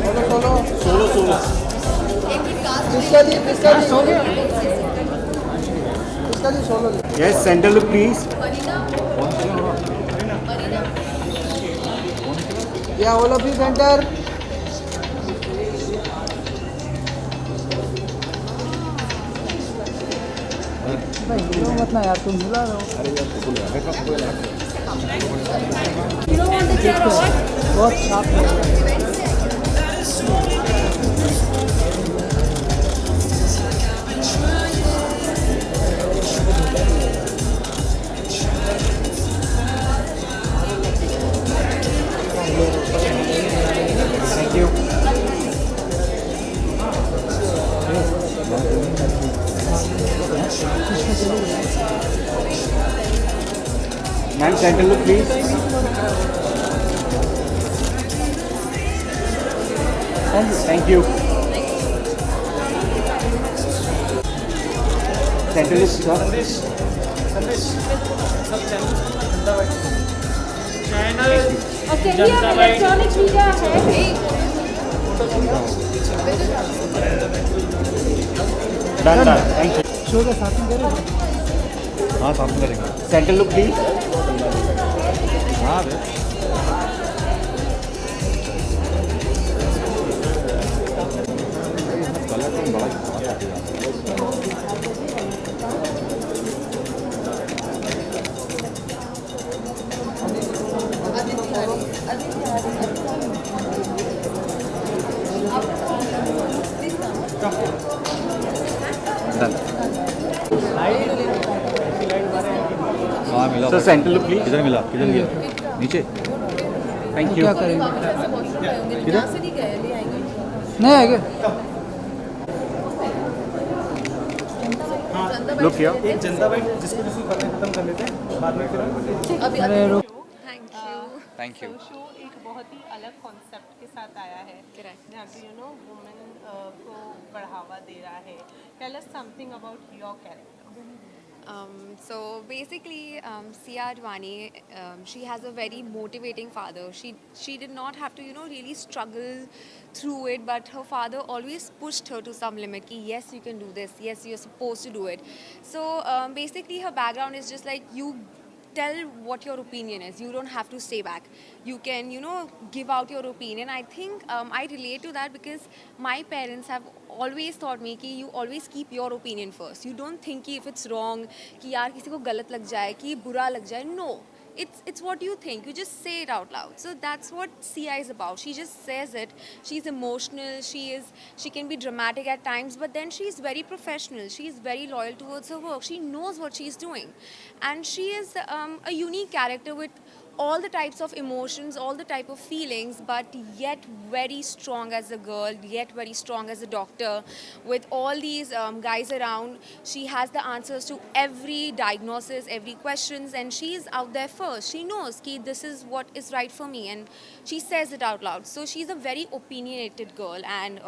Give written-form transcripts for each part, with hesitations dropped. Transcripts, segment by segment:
Solo, solo. Yes, center look, please. Yeah, all of you center. भाई hero मत ना यार, तुम हिला रहे हो। You don't want the chair or what? बहुत साफ है। Thank you. Ma'am, center look, please. Thank you. Center look, sir. Okay, here electronic media है। Done. Thank you. शो के साथ में करें। हाँ, साथ में करेंगे। Center look, please. हाँ, हाँ मिला। Sir centre look please. किधर मिला, किधर गया? नीचे। Thank you. क्या करेंगे? यहाँ से नहीं गए, ले आएंगे। नहीं आएंगे। Look here. एक जनता बाइट जिसको जिसकी बातें खत्म कर लेते हैं, बाद में फिर अभी अरे रुक। Thank you. शो एक बहुत ही अलग कॉन्सेप्ट के साथ आया है जहाँ पे वुमेन को बढ़ावा दे रहा है। Tell us something about your character. So basically, Sia Advani, she has a very motivating father. She did not have to really struggle through it, but her father always pushed her to some limit. Ki yes, you can do this. Yes, you're supposed to do it. So basically, her background is just like you tell what your opinion is. You don't have to stay back. You can give out your opinion. I think I relate to that because my parents have always taught me कि you always keep your opinion first. You don't think कि if it's wrong कि यार किसी को गलत लग जाए कि बुरा लग जाए. No, it's what you think. You just say it out loud. So that's what Sia is about. She just says it. She's emotional. She can be dramatic at times, but then she's very professional. She's very loyal towards her work. She knows what she's doing, and she is a unique character with all the types of emotions, all the type of feelings, but yet very strong as a girl, yet very strong as a doctor. With all these guys around, she has the answers to every diagnosis, every questions, and she's out there first. She knows ki this is what is right for me, and she says it out loud. So she's a very opinionated girl and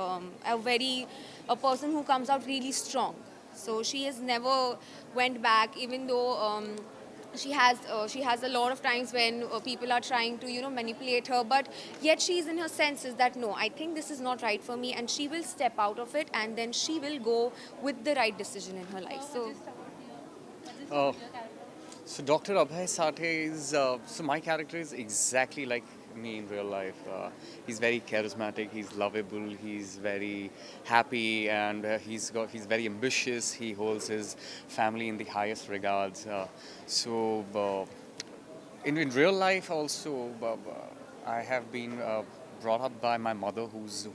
a person who comes out really strong. So she has never went back, even though she has a lot of times when people are trying to manipulate her, but yet she's in her senses that no, I think this is not right for me, and she will step out of it, and then she will go with the right decision in her life. So Dr. Abhay Sathe is so my character is exactly like me in real life. He's very charismatic, he's lovable, he's very happy, and he's very ambitious. He holds his family in the highest regards. In real life also, I have been brought up by my mother, who's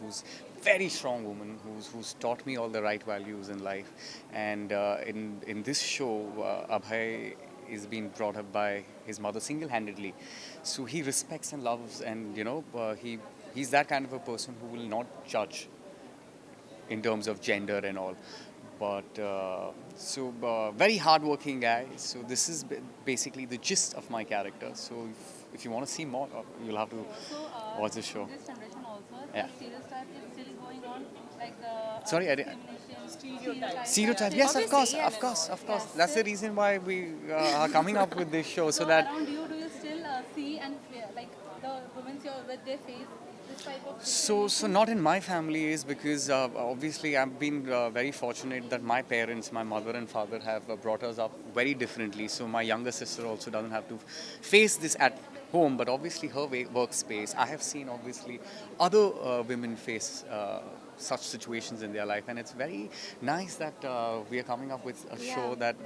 very strong woman, who's taught me all the right values in life. And in this show, Abhay is being brought up by his mother single-handedly. So he respects and loves, and he's that kind of a person who will not judge in terms of gender and all. But very hardworking guy. So this is basically the gist of my character. So if you want to see more, you'll have to watch the show. This generation also, Yeah. the stereotype is still going on, like the Sorry, I didn't. stereotype. Stereotype, yes, of Obviously, course, yes. of course. That's the reason why we are coming up with this show, so that Around you, do you still see and like the women you're with, they face this type of So not in my family is because obviously I've been very fortunate that my parents, my mother and father have brought us up very differently. So my younger sister also doesn't have to face this at home, but obviously her workspace. I have seen obviously other women face such situations in their life, and it's very nice that we are coming up with a show that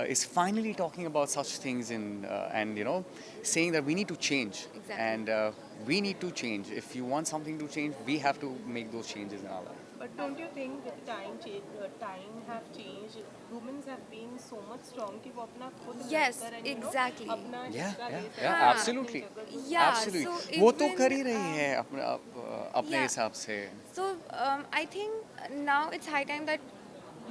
is finally talking about such things and saying that we need to change. Exactly. And we need to change. If you want something to change, we have to make those changes in our life. But don't you think with time have changed, women have been so much strong कि वो अपना खुद Yes, लड़कर and, exactly. अपना Yeah, हिस्सा ले सकते yeah, हैं, absolutely. अपनी जगह। Yeah, Absolutely. so वो तो even, कर ही रही है अपने yeah. हिसाब से. So I think now it's high time that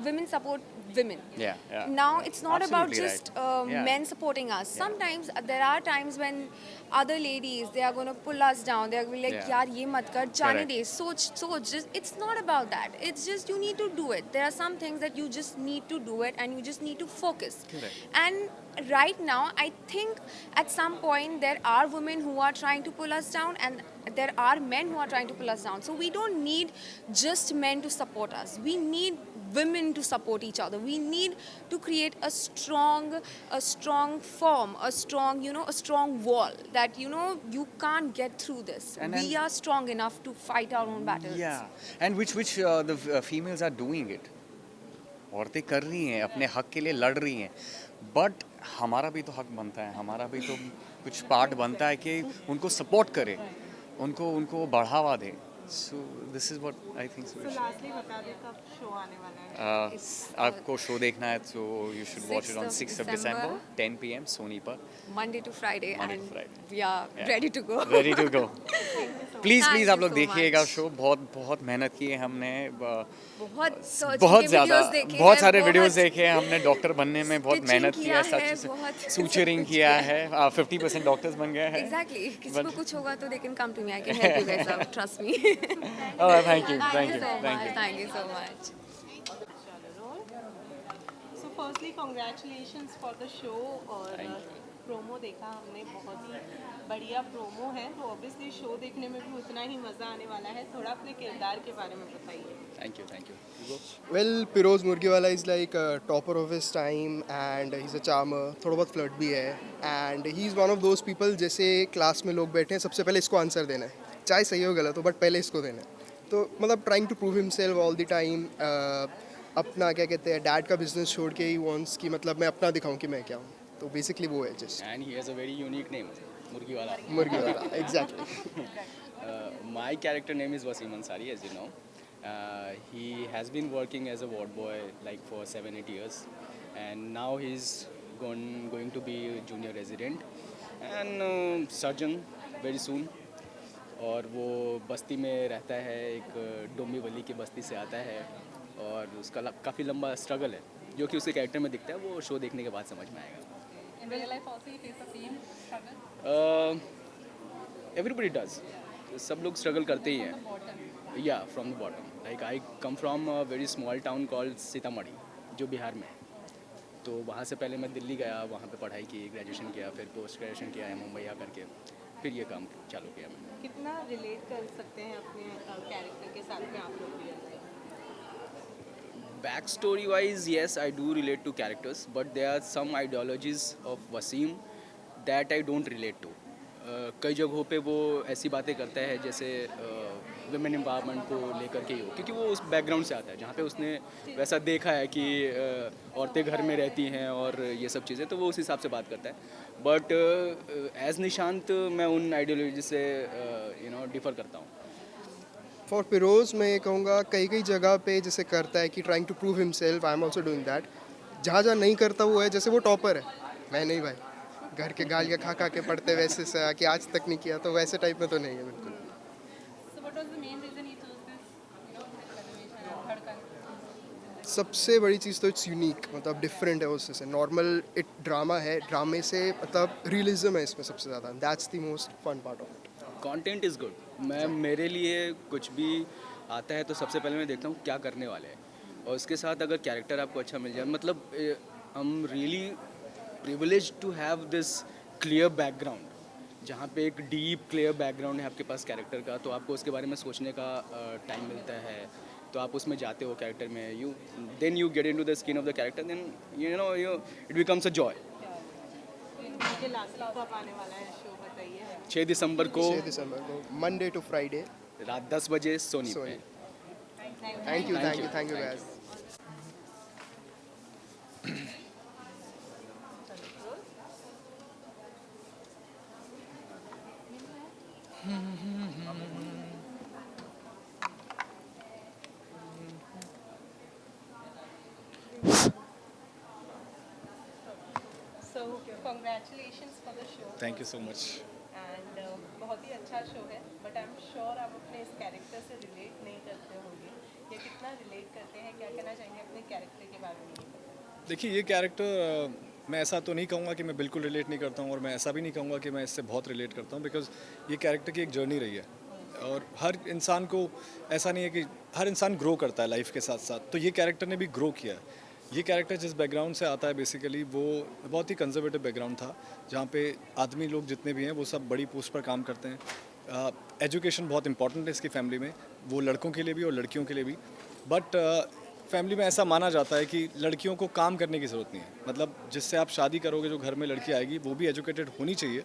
women support women. Yeah, yeah. Now it's not about Absolutely just right. Yeah. men supporting us. Sometimes there are times when other ladies, they are going to pull us down. They are going to be like, Yeah. yaar ye mat kar, jaane Correct. de, soch. Just, it's not about that. It's just you need to do it. There are some things that you just need to do it and you just need to focus. Correct. And right now, I think at some point there are women who are trying to pull us down and there are men who are trying to pull us down. So we don't need just men to support us. We need women to support each other. We need to create a strong form, a strong wall that you can't get through this. And We are strong enough to fight our own battles. Yeah, and which the females are doing it. औरतें कर रही हैं, अपने हक के लिए लड़ रही हैं, बट हमारा भी तो हक बनता है, हमारा भी तो कुछ पार्ट बनता है कि उनको सपोर्ट करें, उनको बढ़ावा दें. So this is what I think. So lastly बता दे कब शो आने वाला है? आपको शो देखना है तो you should watch it on 6th 6th of December. December, 10 p.m. Sony पर. Monday to Friday, Monday to and Friday. we are Yeah. ready to go. Ready to go. Please Thank please you आप लोग so देखिएगा much. Show. बहुत मेहनत की है हमने. बहुत search बहुत के ज़्यादा videos देखे बहुत हैं, सारे वीडियोस बहुत देखे हैं हमने. डॉक्टर बनने में बहुत stitching मेहनत किया किया है, है. बहुत सच सूचरिंग कुछ किया किया है. 50% डॉक्टर्स बन गए हैं. Exactly. किसी But- को कुछ होगा तो they can come to me. I can help you guys out. Trust me. Thank you. Thank you so much. Thank you. Thank you so much. So firstly congratulations for the show और promo देखा हमने, बहुत ही बढ़िया promo है. तो obviously show देखने में भी उतना ही मज़ा आने वाला है. थोड़ा अपने किरदार के बारे में बताइए. Thank you. Well, Piroz Murgiwala is like a topper of his time and he's a charmer. थोड़ा बहुत फ्लर्ट भी है and he's one of those people जैसे क्लास में लोग बैठे हैं, सबसे पहले इसको आंसर देना है, चाहे सही हो गलत हो बट पहले इसको देना है. तो मतलब trying to prove himself all the time. अपना क्या कहते हैं डैड का बिजनेस छोड़ के ही वॉन्ट्स कि मतलब मैं अपना दिखाऊं कि मैं क्या हूँ. तो बेसिकली वो है just And he has a very unique name, Murgiwala. Murgiwala. Exactly. My character name is Wasim Ansari, as you know. He has been working as a ward boy like for 7-8 years, and now he's going to be a junior resident and surgeon very soon. और वो बस्ती में रहता है, एक डोमी वली की बस्ती से आता है और उसका काफ़ी लंबा स्ट्रगल है जो कि उसके कैरेक्टर में दिखता है. वो शो देखने के बाद समझ में आएगा. In real life also you face the same struggle? Everybody does. सब लोग स्ट्रगल करते ही हैं. या from the bottom. Like I come from a very small town called Sitamarhi जो बिहार में है. तो वहाँ से पहले मैं दिल्ली गया, वहाँ पे पढ़ाई की, ग्रेजुएशन किया, फिर पोस्ट ग्रेजुएशन किया है मुंबई आ करके, फिर ये काम चालू किया मैंने. कितना रिलेट कर सकते हैं अपने कैरेक्टर के साथ में आप लोग भी? Back story wise, yes, I do relate to characters, but there are some ideologies of Wasim that I don't relate to. कई जगहों पे वो ऐसी बातें करता है जैसे वुमेन एम्पावरमेंट को लेकर के ही हो, क्योंकि वो उस बैकग्राउंड से आता है जहाँ पे उसने वैसा देखा है कि औरतें घर में रहती हैं और ये सब चीज़ें, तो वो उस हिसाब से बात करता है. बट एज निशांत मैं उन आइडियोलॉजी से डिफ़र करता हूँ. फॉर पिरोज मैं ये कहूँगा कई जगह पे जैसे करता है कि trying to prove himself. I am also doing that. जहाँ नहीं करता वो है जैसे वो टॉपर है, मैं नहीं भाई, घर के गालियाँ खा के पढ़ते वैसे से कि आज तक नहीं किया, तो वैसे टाइप में तो नहीं है बिल्कुल. So what was the main reason you chose this, television, धड़कन? सबसे बड़ी चीज़ तो इट्स यूनिक, मतलब डिफरेंट है उससे. नॉर्मल एक ड्रामा है, ड्रामे से मतलब रियलिज्म है इसमें सबसे ज़्यादा. That's the most fun part of it. Content is good. मैं मेरे लिए कुछ भी आता है तो सबसे पहले मैं देखता हूँ क्या करने वाले हैं, और उसके साथ अगर कैरेक्टर आपको अच्छा मिल जाए, मतलब I am really privileged to have this clear background जहाँ पे एक डीप क्लियर बैकग्राउंड है आपके पास कैरेक्टर का, तो आपको उसके बारे में सोचने का टाइम मिलता है, तो आप उसमें जाते हो कैरेक्टर में, you then you get into the skin of the character, then you it becomes a joy. मुझे लास्ट कब आने वाला है शो बताइए। 6 दिसंबर को 6 दिसंबर को मंडे टू फ्राइडे रात 10 बजे सोनी सोनी। पे। Thank you guys. So congratulations for the show thank you so much. And बहुत ही अच्छा शो है, बट आई एम श्योर आप अपने इस कैरेक्टर से रिलेट नहीं करते होंगे, या कितना रिलेट करते हैं, क्या कहना चाहेंगे अपने कैरेक्टर के बारे में? देखिए ये कैरेक्टर मैं ऐसा तो नहीं कहूँगा कि मैं बिल्कुल रिलेट नहीं करता हूँ, और मैं ऐसा भी नहीं कहूँगा कि मैं इससे बहुत रिलेट करता हूँ, बिकॉज ये कैरेक्टर की एक जर्नी रही है, और हर इंसान को ऐसा नहीं है कि हर इंसान ग्रो करता है लाइफ के साथ साथ, तो ये कैरेक्टर ने भी ग्रो किया है। ये कैरेक्टर जिस बैकग्राउंड से आता है बेसिकली वो बहुत ही कंजर्वेटिव बैकग्राउंड था, जहाँ पे आदमी लोग जितने भी हैं वो सब बड़ी पोस्ट पर काम करते हैं। एजुकेशन बहुत इंपॉर्टेंट है इसकी फैमिली में, वो लड़कों के लिए भी और लड़कियों के लिए भी, बट फैमिली में ऐसा माना जाता है कि लड़कियों को काम करने की ज़रूरत नहीं है, मतलब जिससे आप शादी करोगे जो घर में लड़की आएगी वो भी एजुकेटेड होनी चाहिए,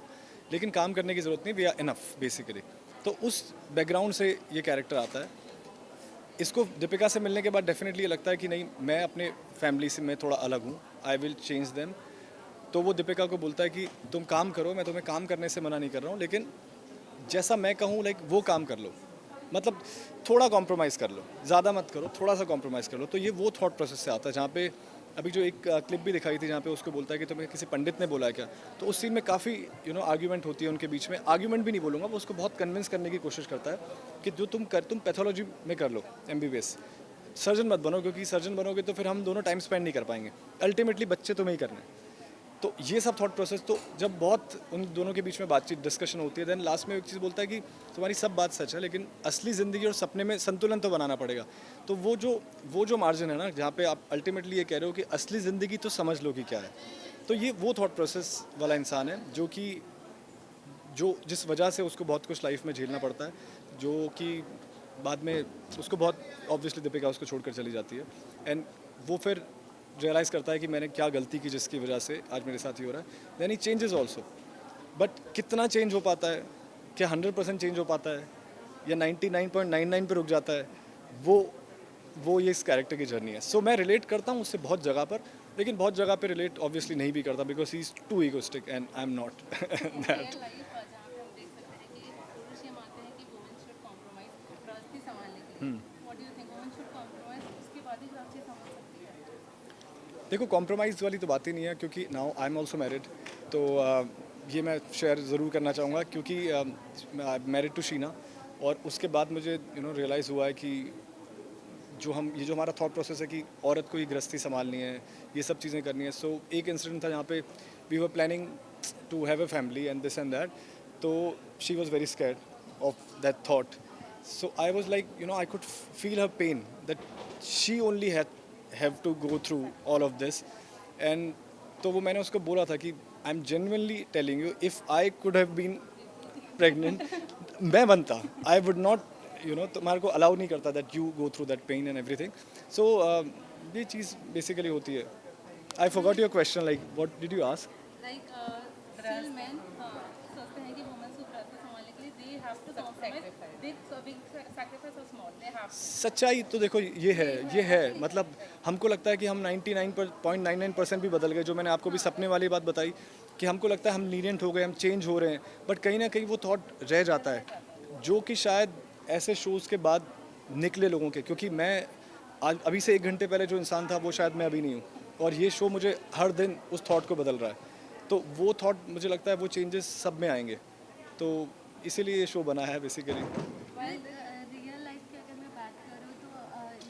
लेकिन काम करने की ज़रूरत नहीं, वी आर इनफ बेसिकली। तो उस बैकग्राउंड से ये कैरेक्टर आता है। इसको दीपिका से मिलने के बाद डेफिनेटली ये लगता है कि नहीं, मैं अपने फैमिली से मैं थोड़ा अलग हूँ, आई विल चेंज देम। तो वो दीपिका को बोलता है कि तुम काम करो, मैं तुम्हें काम करने से मना नहीं कर रहा हूँ, लेकिन जैसा मैं कहूँ लाइक वो काम कर लो, मतलब थोड़ा कॉम्प्रोमाइज़ कर लो, ज़्यादा मत करो, थोड़ा सा कॉम्प्रोमाइज़ कर लो। तो ये वो थॉट प्रोसेस से आता है, जहाँ पे अभी जो एक क्लिप भी दिखाई थी जहाँ पे उसको बोलता है कि तुम्हें किसी पंडित ने बोला है क्या, तो उस सीन में काफ़ी आर्ग्यूमेंट होती है उनके बीच में। आर्ग्यूमेंट भी नहीं बोलूँगा, वो उसको बहुत कन्विंस करने की कोशिश करता है कि जो तुम पैथोलॉजी में कर लो MBBS, सर्जन मत बनो, क्योंकि सर्जन बनोगे तो फिर हम दोनों टाइम स्पेंड नहीं कर पाएंगे, अल्टीमेटली बच्चे तुम्हें ही करने हैं। तो ये सब थॉट प्रोसेस, तो जब बहुत उन दोनों के बीच में बातचीत डिस्कशन होती है, देन लास्ट में एक चीज़ बोलता है कि तुम्हारी सब बात सच है, लेकिन असली ज़िंदगी और सपने में संतुलन तो बनाना पड़ेगा। तो वो जो मार्जिन है ना, जहाँ पे आप अल्टीमेटली ये कह रहे हो कि असली ज़िंदगी तो समझ लो कि क्या है, तो ये वो थॉट प्रोसेस वाला इंसान है जो जिस वजह से उसको बहुत कुछ लाइफ में झेलना पड़ता है, जो कि बाद में उसको बहुत ऑब्वियसली दीपिका उसको छोड़कर चली जाती है, एंड वो फिर रियलाइज़ करता है कि मैंने क्या गलती की जिसकी वजह से आज मेरे साथ ही हो रहा है। Then he changes also, but कितना चेंज हो पाता है, क्या 100% चेंज हो पाता है या 99.99 पे रुक जाता है, वो ये इस कैरेक्टर की जर्नी है। सो मैं रिलेट करता हूँ उससे बहुत जगह पर, लेकिन बहुत जगह पे रिलेट ऑब्वियसली नहीं भी करता, because he is too egoistic and I am not that. जहाँ पे हम देख सकते हैं कि पुरुष ये मानते हैं कि वुमेन शुड कॉम्प्रोमाइज गृहस्थी संभालने के लिए। What do you think, women should compromise, उसके बाद ही गृहस्थी संभाल सकती है? देखो कॉम्प्रोमाइज़ वाली तो बात ही नहीं है, क्योंकि now I am also married, तो ये मैं शेयर ज़रूर करना चाहूँगा, क्योंकि मैरिड टू शीना, और उसके बाद मुझे रियलाइज़ हुआ है कि जो हमारा थॉट प्रोसेस है कि औरत को ही गृहस्थी संभालनी है, ये सब चीज़ें करनी है। सो एक इंसिडेंट था जहाँ पे we were planning to have a family and this and that, तो she was very scared of that thought, so I was like I could feel her pain that she only have to go through all of this, and तो वो मैंने उसको बोला था कि I am genuinely telling you, if I could have been pregnant मैं बनता, I would not तुम्हारे को अलाउ नहीं करता that you go through that pain and everything. So ये चीज़ बेसिकली होती है। I forgot your question, like what did you ask? Like still men सोचते हैं कि वुमेन को गृहस्थी संभालने के लिए they have to compromise, big sacrifice और स्मॉल, दे हैव टू। सच्चाई तो देखो ये है मतलब हमको लगता है कि हम 99.99% भी बदल गए, जो मैंने आपको भी सपने वाली बात बताई कि हमको लगता है हम लीनियंट हो गए, हम चेंज हो रहे हैं, बट कहीं ना कहीं वो थॉट रह जाता है, जो कि शायद ऐसे शोज़ के बाद निकले लोगों के, क्योंकि मैं आज अभी से 1 घंटे पहले जो इंसान था वो शायद मैं अभी नहीं हूँ, और ये शो मुझे हर दिन उस थॉट को बदल रहा है, तो वो थॉट मुझे लगता है वो चेंजेस सब में आएंगे, तो इसीलिए ये शो बना है बेसिकली। रियल लाइफ की अगर मैं बात करूँ तो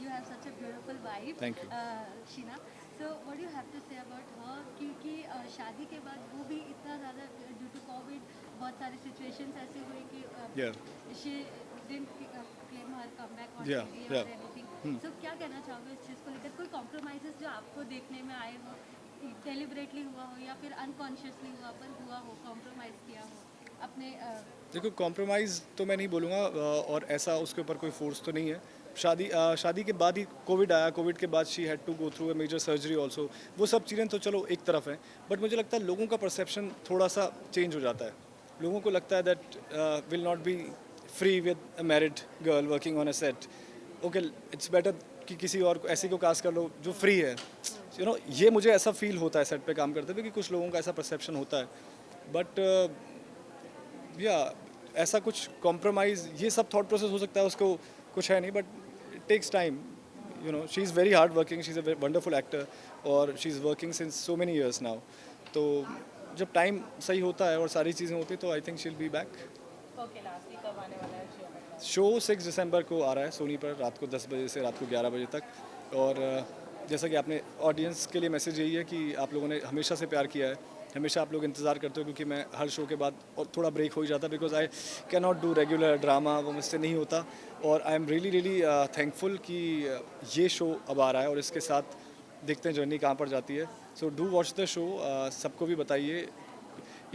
you have such a beautiful wife Thank you. Sheena, so what do you have to say about her, क्योंकि शादी के बाद वो भी इतना ज़्यादा ड्यू टू कोविड बहुत सारी सिचुएशंस ऐसी हुई कि she didn't claim her comeback on TV और एनीथिंग, सो क्या कहना चाहोगे इस चीज़ को लेकर? कोई कॉम्प्रोमाइजेस जो आपको देखने में आए हो, डेलिबरेटली हुआ हो या फिर अनकॉन्शियसली हुआ हो, कॉम्प्रोमाइज़ किया हो अपने देखो कॉम्प्रोमाइज़ तो मैं नहीं बोलूँगा और ऐसा उसके ऊपर कोई फोर्स तो नहीं है। शादी के बाद ही कोविड आया, कोविड के बाद she had to go through a major surgery also. वो सब चीज़ें तो चलो एक तरफ हैं, बट मुझे लगता है लोगों का परसेप्शन थोड़ा सा चेंज हो जाता है। लोगों को लगता है that will not be free with a married girl working on a set. Okay, it's better कि किसी और ऐसी को कास्ट कर लो जो फ्री है। ये मुझे ऐसा फील होता है सेट पे काम करते हुए कि कुछ लोगों का ऐसा परसेप्शन होता है, बट या ऐसा कुछ कॉम्प्रोमाइज़ ये सब थॉट प्रोसेस हो सकता है, उसको कुछ है नहीं, but it takes time. She is very hard working, she is a wonderful actor और she is working since so many years now. तो जब टाइम सही होता है और सारी चीज़ें होती तो I think she will be back. Okay, lastly कब आने वाला है शो? शो 6 दिसंबर को आ रहा है सोनी पर, रात को 10 बजे से रात को 11 बजे तक। और जैसा कि आपने ऑडियंस के लिए मैसेज यही है कि आप लोगों ने हमेशा से प्यार किया है, हमेशा आप लोग इंतज़ार करते हो, क्योंकि मैं हर शो के बाद और थोड़ा ब्रेक हो ही जाता because I can not do regular drama, वो मुझसे नहीं होता। और आई एम रियली थैंकफुल कि ये शो अब आ रहा है और इसके साथ देखते हैं जर्नी कहाँ पर जाती है। So do watch the show, सबको भी बताइए।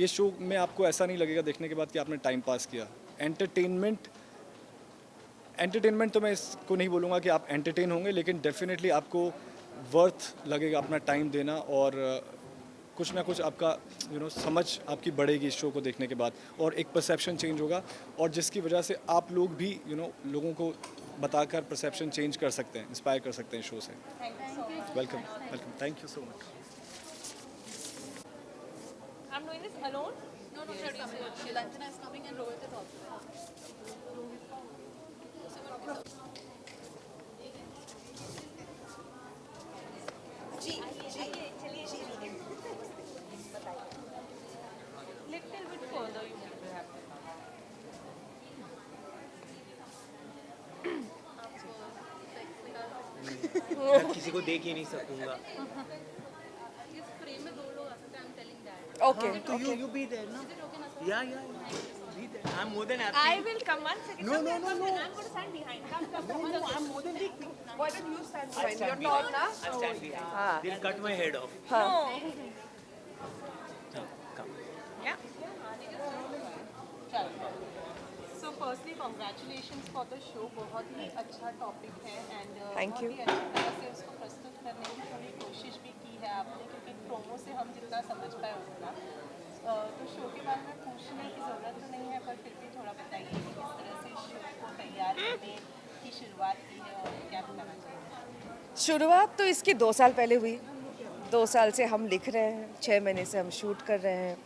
ये शो में आपको ऐसा नहीं लगेगा देखने के बाद कि आपने टाइम पास किया। एंटरटेनमेंट तो मैं इसको नहीं बोलूँगा कि आप एंटरटेन होंगे, लेकिन डेफिनेटली आपको वर्थ लगेगा अपना टाइम देना और कुछ ना कुछ आपका समझ आपकी बढ़ेगी इस शो को देखने के बाद, और एक परसेप्शन चेंज होगा और जिसकी वजह से आप लोग भी लोगों को बताकर परसेप्शन चेंज कर सकते हैं, इंस्पायर कर सकते हैं शो से। Welcome, thank you so much. I'm doing this alone? No, Lanchana is coming and Rohit is also. Little bit further you will have to come. मैं किसी को देख ही नहीं सकूंगा। इस फ्रेम में 2 लोग आ सकते हैं, I'm telling that. Okay. तो you be there ना? Yeah, be there. I'm more than happy. I will come 1 second. No. I'm going to stand behind. Come. No, I'm more than happy. Why don't you stand I'll behind? stand You're tall, behind. na? I'll stand behind. हाँ. They'll cut my head off. No. Come. Yeah. चलो. So firstly, congratulations for the show. बहुत ही अच्छा topic है and Thank you. बहुत ही अच्छी तरह से उसको प्रस्तुत करने की थोड़ी कोशिश भी की है आपने, क्योंकि प्रोमो से हम जितना समझ पाए उतना। तो शो के बारे में पूछने की ज़रूरत तो नहीं है, पर फिर भी थोड़ा बताइए कि किस तरह से इस शो को तैयार करने की शुरुआत की है और क्या बताना चाहिए। शुरुआत तो इसकी 2 साल पहले हुई। 2 साल से हम लिख रहे हैं, 6 महीने से हम शूट कर रहे हैं।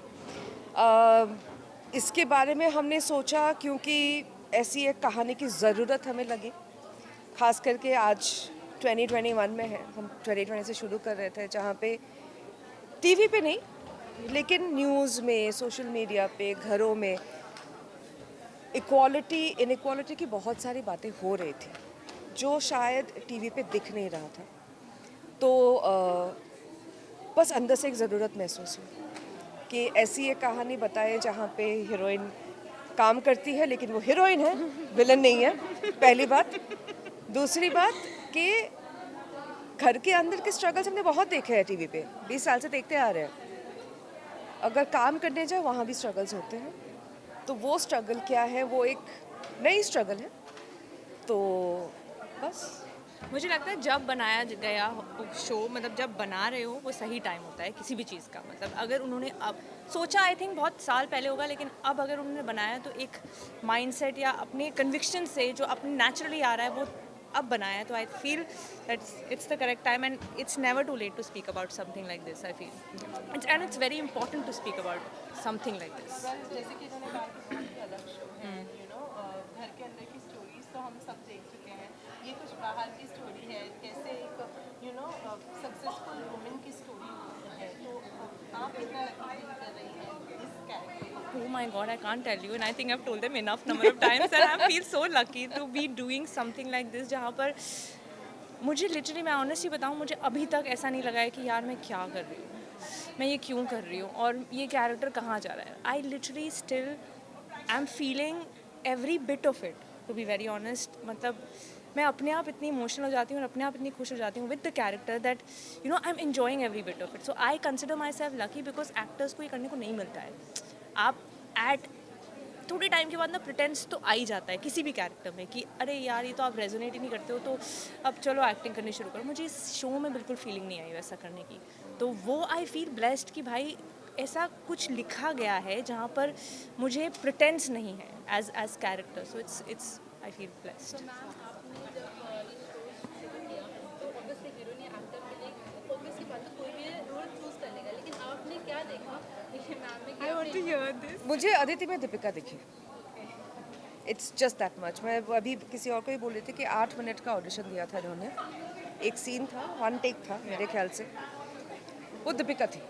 इसके बारे में हमने सोचा क्योंकि ऐसी एक कहानी की ज़रूरत हमें लगी, ख़ास करके आज 2021 में है। हम 2020 से शुरू कर रहे थे, जहाँ पे टीवी पे नहीं लेकिन न्यूज़ में, सोशल मीडिया पे, घरों में इनइक्वालिटी की बहुत सारी बातें हो रही थी जो शायद टीवी पे दिख नहीं रहा था। तो बस अंदर से एक ज़रूरत महसूस हुई कि ऐसी एक कहानी बताए जहाँ पे हीरोइन काम करती है लेकिन वो हीरोइन है, विलन नहीं है, पहली बात। दूसरी बात कि घर के अंदर के स्ट्रगल्स हमने बहुत देखे हैं टीवी पे, 20 साल से देखते आ रहे हैं। अगर काम करने जाए वहाँ भी स्ट्रगल्स होते हैं, तो वो स्ट्रगल क्या है, वो एक नई स्ट्रगल है। तो बस मुझे लगता है जब बनाया गया शो, मतलब जब बना रहे हो वो सही टाइम होता है किसी भी चीज़ का। मतलब अगर उन्होंने अब सोचा, आई थिंक बहुत साल पहले होगा, लेकिन अब अगर उन्होंने बनाया तो एक माइंडसेट या अपने कन्विक्शन से जो अपने नेचुरली आ रहा है वो अब बनाया, तो I feel that it's the correct time and it's never too late to speak about something like this. I feel it's very important to speak about something like this. जैसे कि इन्होंने कहा कि बहुत ही अलग शो है, घर के अंदर की स्टोरीज तो हम सब देख चुके हैं, ये कुछ बाहर की स्टोरी है, कैसे एक सक्सेसफुल वुमेन की स्टोरी है। तो आप कितना फील कर रही हैं इस कैरेक्टर को? Oh my God, I can't tell you, and I think I've told them enough number of times that I feel so lucky to be doing something like this, जहाँ पर मुझे लिटरली, मैं honestly बताऊँ, मुझे अभी तक ऐसा नहीं लगा है कि यार मैं क्या कर रही हूँ, मैं ये क्यों कर रही हूँ और ये कैरेक्टर कहाँ जा रहा है। I literally still I am feeling every bit of it, to be very honest. मतलब मैं अपने आप इतनी इमोशनल हो जाती हूँ और अपने आप इतनी खुश हो जाती हूँ with the character that I am enjoying every bit of it. So I consider my self lucky because actors को ये करने को नहीं मिलता है। आप एट थोड़े टाइम के बाद ना प्रिटेंस तो आ ही जाता है किसी भी कैरेक्टर में कि अरे यार ये तो आप रेजोनेट ही नहीं करते हो, तो अब चलो एक्टिंग करनी शुरू करो। मुझे इस शो में बिल्कुल फीलिंग नहीं आई वैसा करने की, तो वो आई फील ब्लेस्ड कि भाई ऐसा कुछ लिखा गया है जहाँ पर मुझे प्रिटेंस नहीं है as character, so it's I feel blessed. तो मैम आपने जब ये शो किया तो ऑब्वियसली हीरो ने एक्टर के लिए ऑब्वियसली बात है कोई भी रोल चूज कर लेगा, लेकिन आपने क्या देखा देखिए मैम में I want to hear this. मुझे अदिति में दीपिका दिखी, इट्स जस्ट दैट मच। मैं अभी किसी और को ही बोल रही थी कि 8 मिनट का ऑडिशन दिया था इन्होंने, एक सीन था, 1 टेक था मेरे ख्याल से, वो दीपिका थी,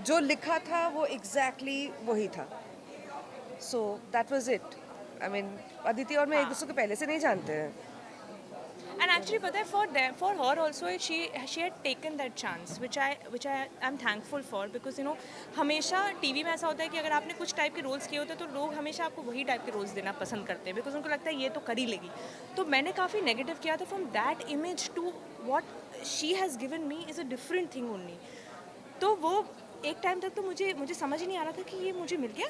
जो लिखा था वो एग्जैक्टली वही था। So that was it. I mean Aditi और मैं एक दूसरे को पहले से नहीं जानते हैं। And actually, पता है for her also she had taken that chance, which I am thankful for, because you know हमेशा टीवी में ऐसा होता है कि अगर आपने कुछ टाइप के रोल्स किए होते हैं तो लोग हमेशा आपको वही टाइप के रोल्स देना पसंद करते हैं, बिकॉज उनको लगता है ये तो कर ही लेगी। तो मैंने काफ़ी नेगेटिव किया था, from that image to what she has given me is a different thing only. तो वो एक टाइम तक तो मुझे समझ ही नहीं आ रहा था कि ये मुझे मिल गया।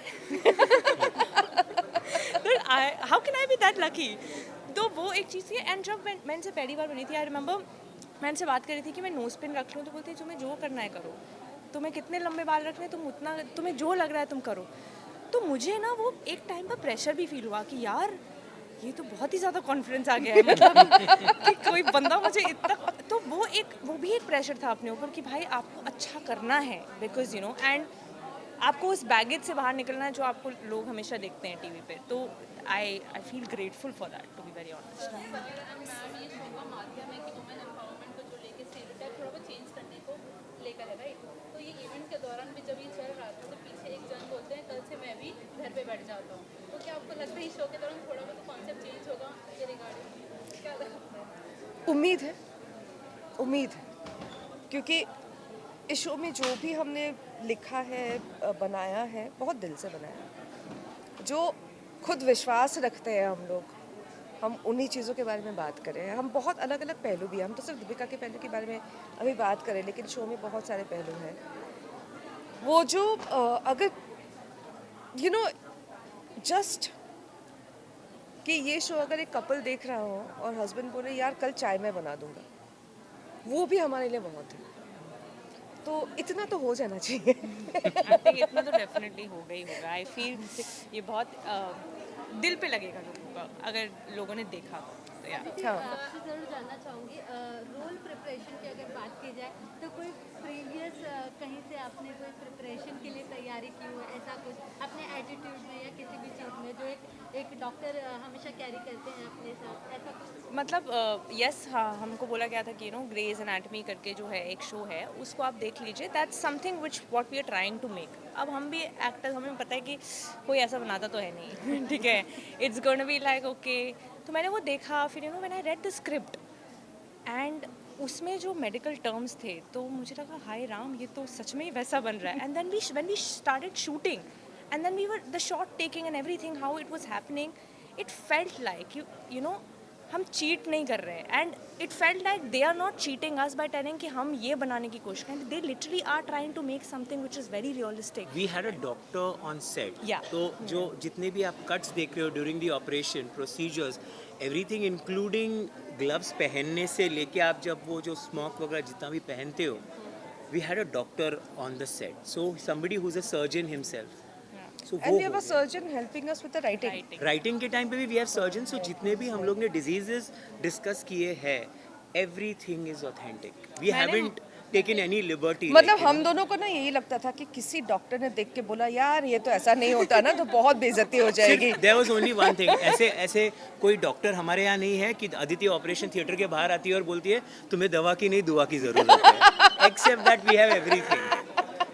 How can I be that lucky? तो वो एक चीज़ थी। एंड जब मैं इनसे पहली बार बनी थी, आई रिमेंबर मैं इनसे बात कर रही थी कि मैं नोज पिन रख लूँ, तो बोलती तुम्हें जो करना है करो, तुम्हें कितने लंबे बाल रखने तुम उतना, तुम्हें जो लग रहा है तुम करो। तो मुझे ना वो एक टाइम पर प्रेशर भी फील हुआ कि यार ये तो बहुत ही ज़्यादा कॉन्फिडेंस आ गया है, मतलब कि कोई बंदा मुझे इतना, तो वो भी एक प्रेशर था अपने ऊपर कि भाई आपको अच्छा करना है, बिकॉज यू नो, एंड आपको उस बैगेज से बाहर निकलना है जो आपको लोग हमेशा देखते हैं टीवी पे। तो I feel grateful for that, to be very honest. Ma'am ये शो का माध्यम है कि वुमेन एम्पावरमेंट को जो लेके स्टीरियोटाइप थोड़ा बहुत चेंज करने को लेकर है, राइट? तो ये इवेंट के दौरान भी जब ये चल रहा था तो पीछे एक जन बोलते हैं कल से मैं भी घर पे बैठ जाता हूँ, तो क्या आपको लगता है इस शो के दौरान थोड़ा बहुत कॉन्सेप्ट चेंज होगा ये रिगार्डिंग? क्या लगता है? उम्मीद है, क्योंकि इस शो में जो भी हमने लिखा है, बनाया है, बहुत दिल से बनाया है। जो खुद विश्वास रखते हैं हम लोग, हम उन्हीं चीज़ों के बारे में बात करें। हम बहुत अलग अलग पहलू भी हैं, हम तो सिर्फ दीपिका के पहलू के बारे में अभी बात करें, लेकिन शो में बहुत सारे पहलू हैं। वो जो अगर यू नो जस्ट कि ये शो अगर एक कपल देख रहा हो और हस्बैंड बोले यार कल चाय मैं बना दूंगा, वो भी हमारे लिए बहुत है। तो इतना तो हो जाना चाहिए। आई थिंक इतना तो डेफिनेटली होगा ही होगा। आई फील ये बहुत दिल पे लगेगा लोगों का अगर लोगों ने देखा तो यार। आपसे ज़रूर जानना चाहूँगी, रोल प्रिपरेशन की अगर बात की जाए तो कोई प्रीवियस कहीं से आपने कोई प्रिपरेशन के लिए तैयारी की हो, ऐसा कुछ अपने एटीट्यूड में या किसी भी चीज़ में जो एक डॉक्टर हमेशा कैरी करते हैं अपने साथ, ऐसा कुछ? मतलब यस, हाँ, हमको बोला गया था कि यू नो ग्रेज एनाटमी करके जो है एक शो है, उसको आप देख लीजिए, that's something which what we are trying to make. अब हम भी एक्टर्स, हमें पता है कि कोई ऐसा बनाता तो है नहीं, ठीक है, it's gonna be like okay. तो मैंने वो देखा, फिर you know when I read the script and उसमें जो मेडिकल टर्म्स थे, तो मुझे लगा हाय राम, ये तो सच में ही वैसा बन रहा है। And then when we started shooting and then we were the shot taking and everything, how it was happening, it felt like you know हम चीट नहीं कर रहे हैं, and it felt like they are not cheating us by telling कि हम ये बनाने की कोशिश करें, they literally are trying to make something which is very realistic. We had a doctor on set, Yeah. तो जो जितने भी आप कट्स देख रहे हो during the operation procedures, everything including gloves पहनने से लेके आप जब वो जो स्मोक वगैरह जितना भी पहनते हो, we had a doctor on the set, so somebody who is a surgeon himself. So, And we have a surgeon helping us with the writing. Writing के टाइम पे भी वी हैव सर्जन, सो जितने भी हम लोग ने डिजीजेस डिस्कस किए हैं, everything is authentic, we haven't taken any liberty. मतलब हम दोनों को ना यही लगता था कि किसी डॉक्टर ने देख के बोला यार ये तो ऐसा नहीं होता ना, तो बहुत बेइज्जती हो जाएगी। There was only one thing, ऐसे कोई डॉक्टर हमारे यहाँ नहीं है कि अदिति ऑपरेशन थिएटर के बाहर आती है और बोलती है तुम्हें दवा की नहीं दुआ की जरूरत है, except that we have everything.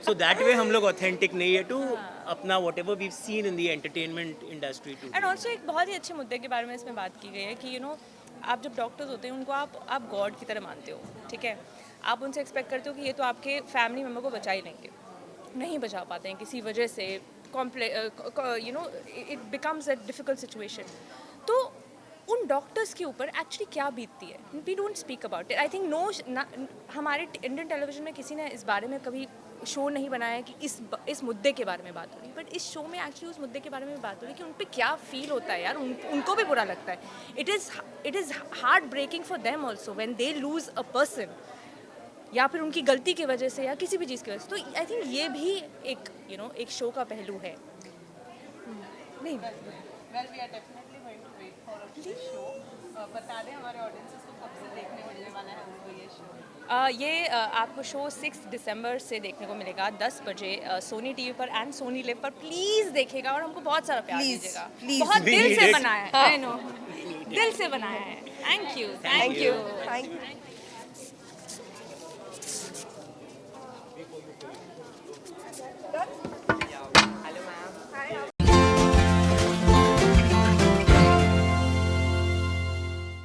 So that way हम लोग authentic नहीं है to अपना whatever we've seen in the entertainment industry too. And also एक बहुत ही अच्छे मुद्दे के बारे में इसमें बात की गई है कि यू नो आप जब डॉक्टर्स होते हैं उनको आप गॉड की तरह मानते हो, ठीक है, आप उनसे एक्सपेक्ट करते हो कि ये तो आपके फैमिली मेम्बर को बचा ही लेंगे, नहीं बचा पाते हैं किसी वजह से, you know it becomes a difficult situation. तो उन डॉक्टर्स के ऊपर एक्चुअली क्या बीतती है, we don't speak about it. I think हमारे इंडियन टेलीविजन में किसी ने इस बारे में कभी शो नहीं बनाया है कि इस मुद्दे के बारे में बात हो रही है, बट इस शो में एक्चुअली उस मुद्दे के बारे में बात हो रही है कि उन पे क्या फील होता है यार, उनको भी बुरा लगता है. It is heart breaking for them also when they lose a person, या फिर उनकी गलती की वजह से या किसी भी चीज़ की वजह से. तो आई थिंक ये भी एक एक शो का पहलू है. नहीं, well we are definitely going to wait for a show. बता दें हमारे ऑडियंसेस को कब से देखने मिलने वाला है हमको ये शो. ये आपको शो 6 दिसंबर से देखने को मिलेगा 10 बजे सोनी टीवी पर एंड सोनी लिव पर. प्लीज़ देखिएगा और हमको बहुत सारा प्यार Please, दीजिएगा. please. बहुत दिल से बनाया है, आई नो, दिल से बनाया है. Thank you. Thank you, thank you.